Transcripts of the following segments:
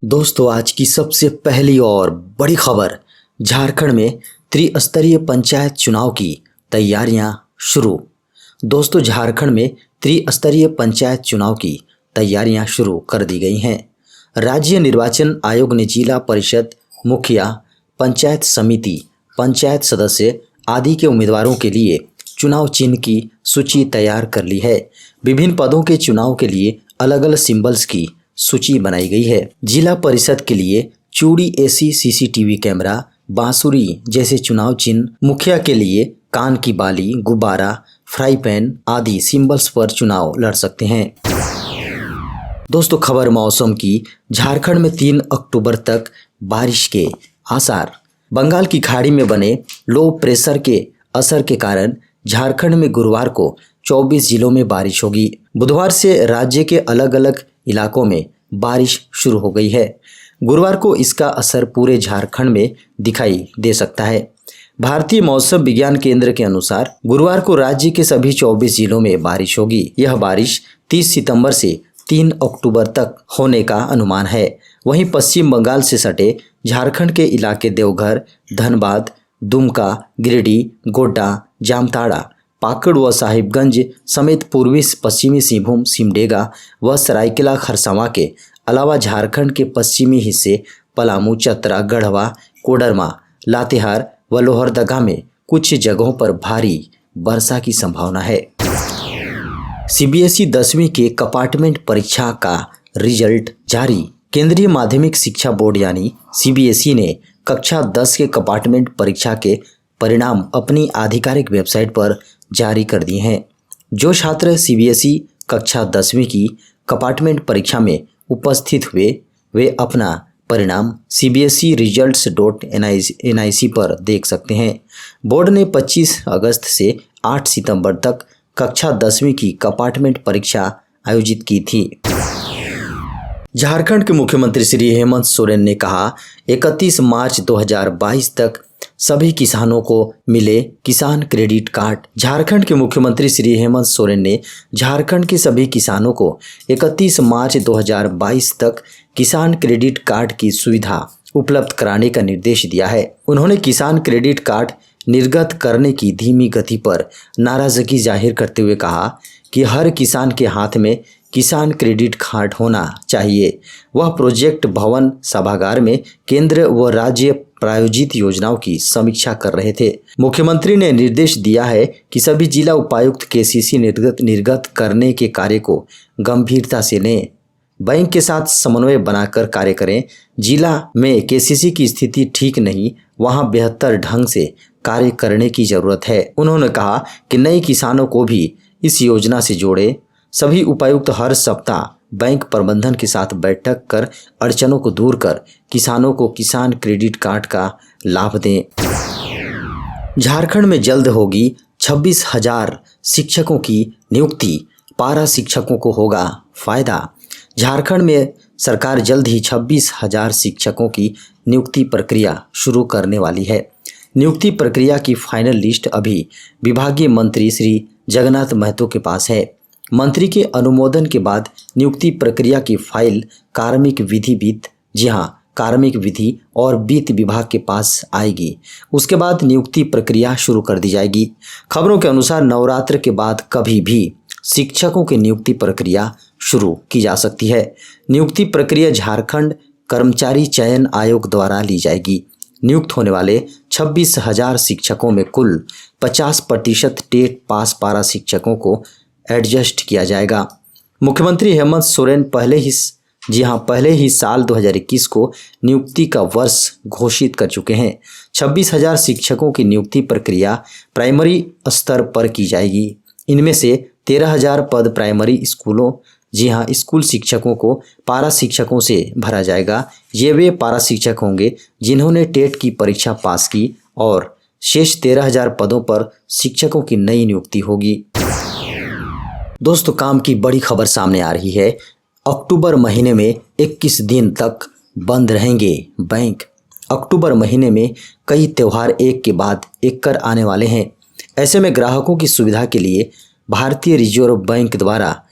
दोस्तों, आज की सबसे पहली और बड़ी खबर। झारखंड में त्रिस्तरीय पंचायत चुनाव की तैयारियां शुरू। दोस्तों, झारखंड में त्रिस्तरीय पंचायत चुनाव की तैयारियां शुरू कर दी गई हैं। राज्य निर्वाचन आयोग ने जिला परिषद मुखिया, पंचायत समिति, पंचायत सदस्य आदि के उम्मीदवारों के लिए चुनाव चिन्ह की सूची तैयार कर ली है। विभिन्न पदों के चुनाव के लिए अलग अलग सिंबल्स की सूची बनाई गई है। जिला परिषद के लिए चूड़ी एसी सीसीटीवी कैमरा, बांसुरी जैसे चुनाव चिन्ह, मुखिया के लिए कान की बाली, गुब्बारा, फ्राई पैन आदि सिंबल्स पर चुनाव लड़ सकते हैं। दोस्तों, खबर मौसम की। झारखंड में 3 अक्टूबर तक बारिश के आसार। बंगाल की खाड़ी में बने लो प्रेशर के असर के कारण झारखंड में गुरुवार को 24 जिलों में बारिश होगी। बुधवार से राज्य के अलग अलग इलाकों में बारिश शुरू हो गई है। गुरुवार को इसका असर पूरे झारखंड में दिखाई दे सकता है। भारतीय मौसम विज्ञान केंद्र के अनुसार गुरुवार को राज्य के सभी 24 जिलों में बारिश होगी। यह बारिश 30 सितंबर से 3 अक्टूबर तक होने का अनुमान है। वहीं पश्चिम बंगाल से सटे झारखंड के इलाके देवघर, धनबाद, दुमका, गिरिडीह, गोड्डा, जामताड़ा, पाकड़ व साहिबगंज समेत पूर्वी पश्चिमी सिंहभूम, सिमडेगा व सरायकेला खरसावां के अलावा झारखंड के पश्चिमी हिस्से पलामू, चतरा, गढ़वा, कोडरमा, लातेहार व लोहरदगा में कुछ जगहों पर भारी वर्षा की संभावना है। सीबीएसई 10वीं के कंपार्टमेंट परीक्षा का रिजल्ट जारी। केंद्रीय माध्यमिक शिक्षा बोर्ड यानी सीबीएसई ने कक्षा 10 के कंपार्टमेंट परीक्षा के परिणाम अपनी आधिकारिक वेबसाइट पर जारी कर दिए हैं। जो छात्र सीबीएसई कक्षा 10वीं की कंपार्टमेंट परीक्षा में उपस्थित हुए, वे अपना परिणाम cbse-results.nic पर देख सकते हैं। बोर्ड ने 25 अगस्त से 8 सितंबर तक कक्षा 10वीं की कंपार्टमेंट परीक्षा आयोजित की थी। झारखंड के मुख्यमंत्री श्री हेमंत सोरेन ने कहा, 31 मार्च 2022 तक सभी किसानों को मिले किसान क्रेडिट कार्ड। झारखंड के मुख्यमंत्री श्री हेमंत सोरेन ने झारखंड के सभी किसानों को 31 मार्च 2022 तक किसान क्रेडिट कार्ड की सुविधा उपलब्ध कराने का निर्देश दिया है। उन्होंने किसान क्रेडिट कार्ड निर्गत करने की धीमी गति पर नाराजगी जाहिर करते हुए कहा कि हर किसान के हाथ में किसान क्रेडिट कार्ड होना चाहिए। वह प्रोजेक्ट भवन सभागार में केंद्र व राज्य प्रायोजित योजनाओं की समीक्षा कर रहे थे। मुख्यमंत्री ने निर्देश दिया है कि सभी जिला उपायुक्त केसीसी निर्गत करने के कार्य को गंभीरता से लें, बैंक के साथ समन्वय बनाकर कार्य करें। जिला में केसीसी की स्थिति ठीक नहीं, वहां बेहतर ढंग से कार्य करने की जरूरत है। उन्होंने कहा कि नए किसानों को भी इस योजना से जोड़े। सभी उपायुक्त हर सप्ताह बैंक प्रबंधन के साथ बैठक कर अड़चनों को दूर कर किसानों को किसान क्रेडिट कार्ड का लाभ दें। झारखंड में जल्द होगी 26,000 शिक्षकों की नियुक्ति। पारा शिक्षकों को होगा फायदा। झारखंड में सरकार जल्द ही 26,000 शिक्षकों की नियुक्ति प्रक्रिया शुरू करने वाली है। नियुक्ति प्रक्रिया की फाइनल लिस्ट अभी विभागीय मंत्री श्री जगन्नाथ महतो के पास है। मंत्री के अनुमोदन के बाद नियुक्ति प्रक्रिया की फाइल कार्मिक विधि और वित्त विभाग के पास आएगी। उसके बाद नियुक्ति प्रक्रिया शुरू कर दी जाएगी। खबरों के अनुसार नवरात्र के बाद कभी भी शिक्षकों की नियुक्ति प्रक्रिया शुरू की जा सकती है। नियुक्ति प्रक्रिया झारखंड कर्मचारी चयन आयोग द्वारा ली जाएगी। नियुक्त होने वाले 26,000 शिक्षकों में कुल 50% टेट पास पारा शिक्षकों को एडजस्ट किया जाएगा। मुख्यमंत्री हेमंत सोरेन पहले ही साल 2021 को नियुक्ति का वर्ष घोषित कर चुके हैं। 26,000 शिक्षकों की नियुक्ति प्रक्रिया प्राइमरी स्तर पर की जाएगी। इनमें से 13,000 पद प्राइमरी स्कूलों स्कूल शिक्षकों को पारा शिक्षकों से भरा जाएगा। ये वे पारा शिक्षक होंगे जिन्होंने टेट की परीक्षा पास की और शेष 13,000 पदों पर शिक्षकों की नई नियुक्ति होगी। दोस्तों, काम की बड़ी खबर सामने आ रही है। अक्टूबर महीने में 21 दिन तक बंद रहेंगे बैंक। अक्टूबर महीने में कई त्यौहार एक के बाद एक कर आने वाले हैं। ऐसे में ग्राहकों की सुविधा के लिए भारतीय रिजर्व बैंक द्वारा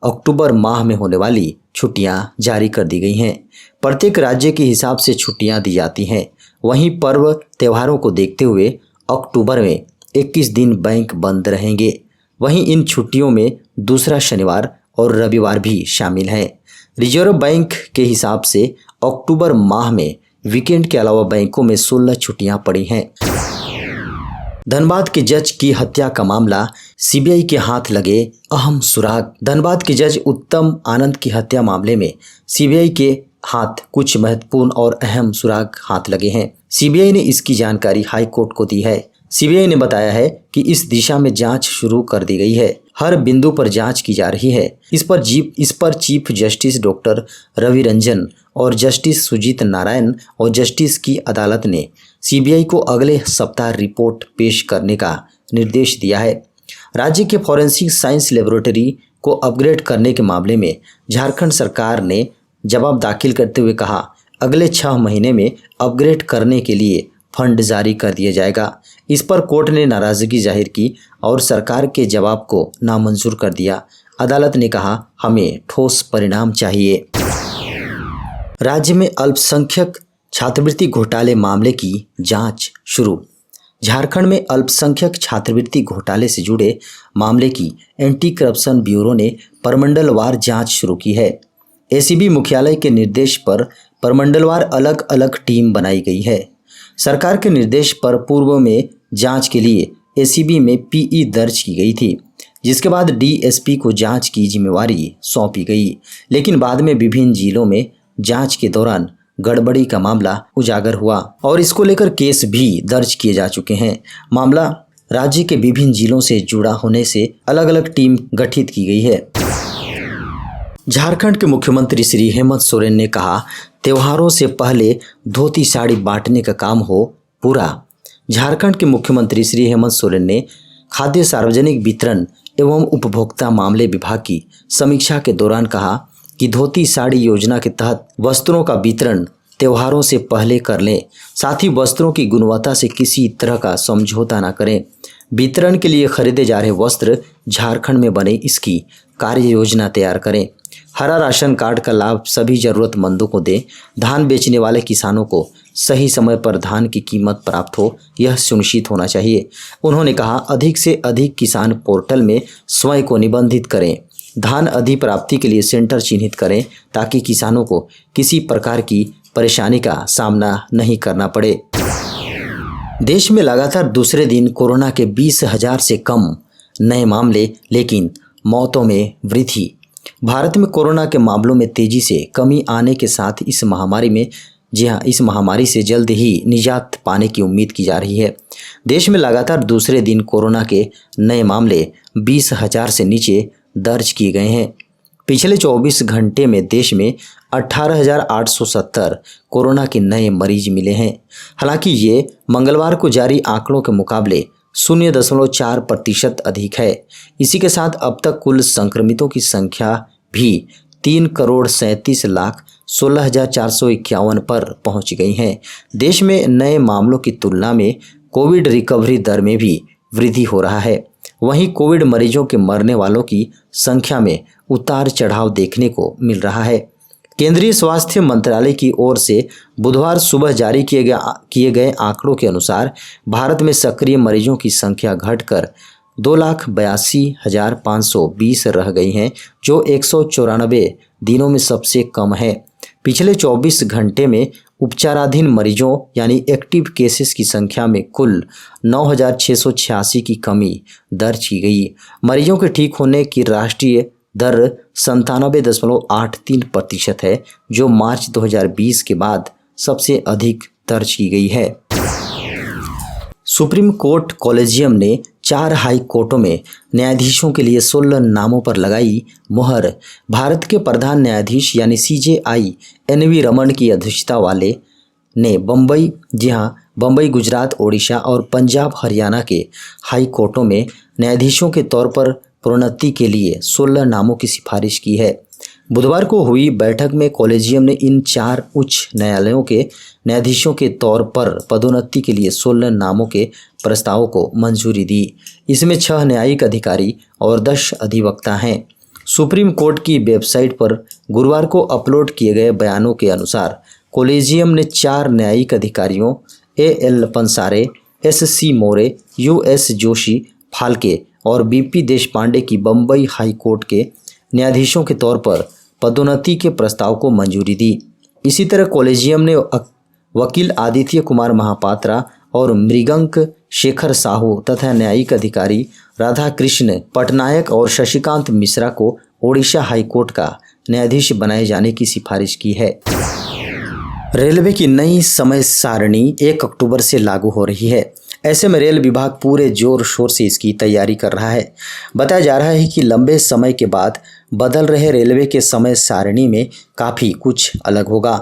अक्टूबर माह में होने वाली छुट्टियां जारी कर दी गई हैं। प्रत्येक राज्य के हिसाब से छुट्टियां दी जाती हैं। वहीं पर्व त्योहारों को देखते हुए अक्टूबर में 21 दिन बैंक बंद रहेंगे। वहीं इन छुट्टियों में दूसरा शनिवार और रविवार भी शामिल हैं। रिजर्व बैंक के हिसाब से अक्टूबर माह में वीकेंड के अलावा बैंकों में 16 छुट्टियां पड़ी हैं। धनबाद के जज की हत्या का मामला, सीबीआई के हाथ लगे अहम सुराग। धनबाद के जज उत्तम आनंद की हत्या मामले में सीबीआई के हाथ कुछ महत्वपूर्ण और अहम सुराग हाथ लगे हैं। सीबीआई ने इसकी जानकारी हाई कोर्ट को दी है। सीबीआई ने बताया है कि इस दिशा में जांच शुरू कर दी गई है। हर बिंदु पर जांच की जा रही है। इस पर chief justice doctor Ravi Ranjan और जस्टिस सुजीत नारायण और जस्टिस की अदालत ने सीबीआई को अगले सप्ताह रिपोर्ट पेश करने का निर्देश दिया है। राज्य के फॉरेंसिक साइंस लेबोरेटरी को अपग्रेड करने के मामले में झारखंड सरकार ने जवाब दाखिल करते हुए कहा, अगले 6 महीने में अपग्रेड करने के लिए फंड जारी कर दिया जाएगा। इस पर कोर्ट ने नाराजगी जाहिर की और सरकार के जवाब को नामंजूर कर दिया। अदालत ने कहा, हमें ठोस परिणाम चाहिए। राज्य में अल्पसंख्यक छात्रवृत्ति घोटाले मामले की जांच शुरू। झारखंड में अल्पसंख्यक छात्रवृत्ति घोटाले से जुड़े मामले की एंटी करप्शन ब्यूरो ने प्रमंडलवार जांच शुरू की है। एसीबी मुख्यालय के निर्देश पर प्रमंडलवार अलग अलग टीम बनाई गई है। सरकार के निर्देश पर पूर्व में जांच के लिए एसीबी में पीई दर्ज की गई थी, जिसके बाद डीएसपी को जांच की जिम्मेवारी सौंपी गई। लेकिन बाद में विभिन्न जिलों में जांच के दौरान गड़बड़ी का मामला उजागर हुआ और इसको लेकर केस भी दर्ज किए जा चुके हैं। मामला राज्य के विभिन्न जिलों से जुड़ा होने से अलग अलग टीम गठित की गई है। झारखंड के मुख्यमंत्री श्री हेमंत सोरेन ने कहा, त्योहारों से पहले धोती साड़ी बांटने का काम हो पूरा। झारखंड के मुख्यमंत्री श्री हेमंत सोरेन ने खाद्य सार्वजनिक वितरण एवं उपभोक्ता मामले विभाग की समीक्षा के दौरान कहा कि धोती साड़ी योजना के तहत वस्त्रों का वितरण त्योहारों से पहले कर लें। साथ ही वस्त्रों की गुणवत्ता से किसी तरह का समझौता न करें। वितरण के लिए खरीदे जा रहे वस्त्र झारखंड में बने, इसकी कार्य योजना तैयार करें। हरा राशन कार्ड का लाभ सभी जरूरतमंदों को दें। धान बेचने वाले किसानों को सही समय पर धान की कीमत प्राप्त हो, यह सुनिश्चित होना चाहिए। उन्होंने कहा, अधिक से अधिक किसान पोर्टल में स्वयं को निबंधित करें। धान अधिप्राप्ति के लिए सेंटर चिन्हित करें ताकि किसानों को किसी प्रकार की परेशानी का सामना नहीं करना पड़े। देश में लगातार दूसरे दिन कोरोना के 20,000 से कम नए मामले, लेकिन मौतों में वृद्धि। भारत में कोरोना के मामलों में तेजी से कमी आने के साथ इस महामारी से जल्द ही निजात पाने की उम्मीद की जा रही है। देश में लगातार दूसरे दिन कोरोना के नए मामले 20,000 से नीचे दर्ज किए गए हैं। पिछले 24 घंटे में देश में 18,870 कोरोना के नए मरीज मिले हैं। हालांकि ये मंगलवार को जारी आंकड़ों के मुकाबले 0.4% अधिक है। इसी के साथ अब तक कुल संक्रमितों की संख्या भी 3,37,16,451 पर पहुंच गई है। देश में नए मामलों की तुलना में कोविड रिकवरी दर में भी वृद्धि हो रहा है। वहीं कोविड मरीजों के मरने वालों की संख्या में उतार चढ़ाव देखने को मिल रहा है। केंद्रीय स्वास्थ्य मंत्रालय की ओर से बुधवार सुबह जारी किए गए आंकड़ों के अनुसार भारत में सक्रिय मरीजों की संख्या घटकर 2,82,520 रह गई हैं, जो 194 दिनों में सबसे कम है। पिछले 24 घंटे में उपचाराधीन मरीजों यानी एक्टिव केसेस की संख्या में कुल 9,686 की कमी दर्ज की गई। मरीजों के ठीक होने की राष्ट्रीय दर 97.83% है, जो मार्च 2020 के बाद सबसे अधिक दर्ज की गई है। सुप्रीम कोर्ट कॉलेजियम ने 4 हाई कोर्टों में न्यायाधीशों के लिए 16 नामों पर लगाई मुहर। भारत के प्रधान न्यायाधीश यानी CJI NV रमन की अध्यक्षता वाले ने बम्बई, गुजरात, ओडिशा और पंजाब हरियाणा के हाई कोर्टों में न्यायाधीशों के तौर पर प्रोन्नति के लिए 16 नामों की सिफारिश की है। बुधवार को हुई बैठक में कॉलेजियम ने इन 4 उच्च न्यायालयों के न्यायाधीशों के तौर पर पदोन्नति के लिए 16 नामों के प्रस्तावों को मंजूरी दी। इसमें 6 न्यायिक अधिकारी और 10 अधिवक्ता हैं। सुप्रीम कोर्ट की वेबसाइट पर गुरुवार को अपलोड किए गए बयानों के अनुसार कॉलेजियम ने 4 न्यायिक अधिकारियों A.L. पंसारे, S.C. मोरे, U.S. जोशी फाल्के और B.P. देशपांडे की बम्बई हाई कोर्ट के न्यायाधीशों के तौर पर पदोन्नति के प्रस्ताव को मंजूरी दी। इसी तरह कॉलेजियम ने वकील आदित्य कुमार महापात्रा और मृगंक शेखर साहू तथा न्यायिक अधिकारी राधाकृष्ण पटनायक और शशिकांत मिश्रा को ओडिशा हाई कोर्ट का न्यायाधीश बनाए जाने की सिफारिश की है। रेलवे की नई समय सारणी 1 अक्टूबर से लागू हो रही है। ऐसे में रेल विभाग पूरे जोर शोर से इसकी तैयारी कर रहा है। बताया जा रहा है कि लंबे समय के बाद बदल रहे रेलवे के समय सारणी में काफ़ी कुछ अलग होगा।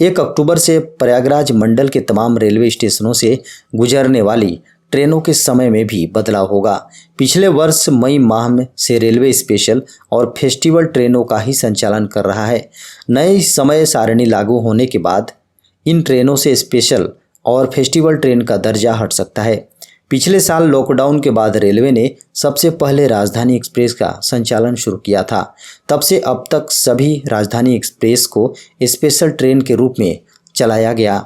1 अक्टूबर से प्रयागराज मंडल के तमाम रेलवे स्टेशनों से गुजरने वाली ट्रेनों के समय में भी बदलाव होगा। पिछले वर्ष मई माह में से रेलवे स्पेशल और फेस्टिवल ट्रेनों का ही संचालन कर रहा है। नई समय सारणी लागू होने के बाद इन ट्रेनों से स्पेशल और फेस्टिवल ट्रेन का दर्जा हट सकता है। पिछले साल लॉकडाउन के बाद रेलवे ने सबसे पहले राजधानी एक्सप्रेस का संचालन शुरू किया था। तब से अब तक सभी राजधानी एक्सप्रेस को स्पेशल ट्रेन के रूप में चलाया गया।